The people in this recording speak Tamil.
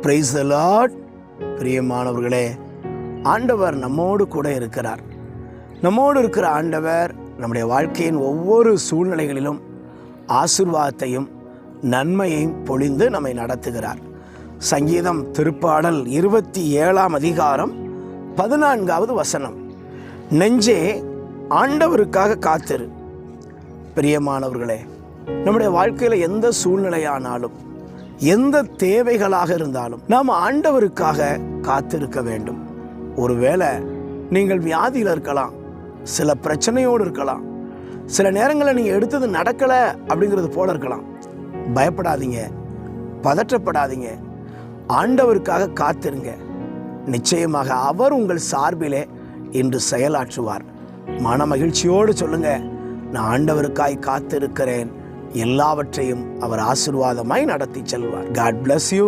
Praise the Lord. பிரியமானவர்களே, ஆண்டவர் நம்மோடு கூட இருக்கிறார். நம்மோடு இருக்கிற ஆண்டவர் நம்முடைய வாழ்க்கையின் ஒவ்வொரு சூழ்நிலைகளிலும் ஆசீர்வாதத்தையும் நன்மையையும் பொழிந்து நம்மை நடத்துகிறார். சங்கீதம் திருப்பாடல் 27 அதிகாரம் 14வது வசனம். நெஞ்சே ஆண்டவருக்காக காத்திரு. பிரியமானவர்களே, நம்முடைய வாழ்க்கையில் எந்த சூழ்நிலையானாலும் எந்த தேவைகளாக இருந்தாலும் நாம் ஆண்டவருக்காக காத்திருக்க வேண்டும். ஒருவேளை நீங்கள் வியாதியில் இருக்கலாம், சில பிரச்சனையோடு இருக்கலாம், சில நேரங்களில் நீங்கள் எடுத்தது நடக்கலை அப்படிங்கிறது போல இருக்கலாம். பயப்படாதீங்க, பதற்றப்படாதீங்க, ஆண்டவருக்காக காத்திருங்க. நிச்சயமாக அவர் உங்கள் சார்பிலே இன்று செயலாற்றுவார். மன மகிழ்ச்சியோடு சொல்லுங்க, நான் ஆண்டவருக்காய் காத்திருக்கிறேன். எல்லாவற்றையும் அவர் ஆசீர்வாதமாய் நடத்தி செல்வார். God bless you.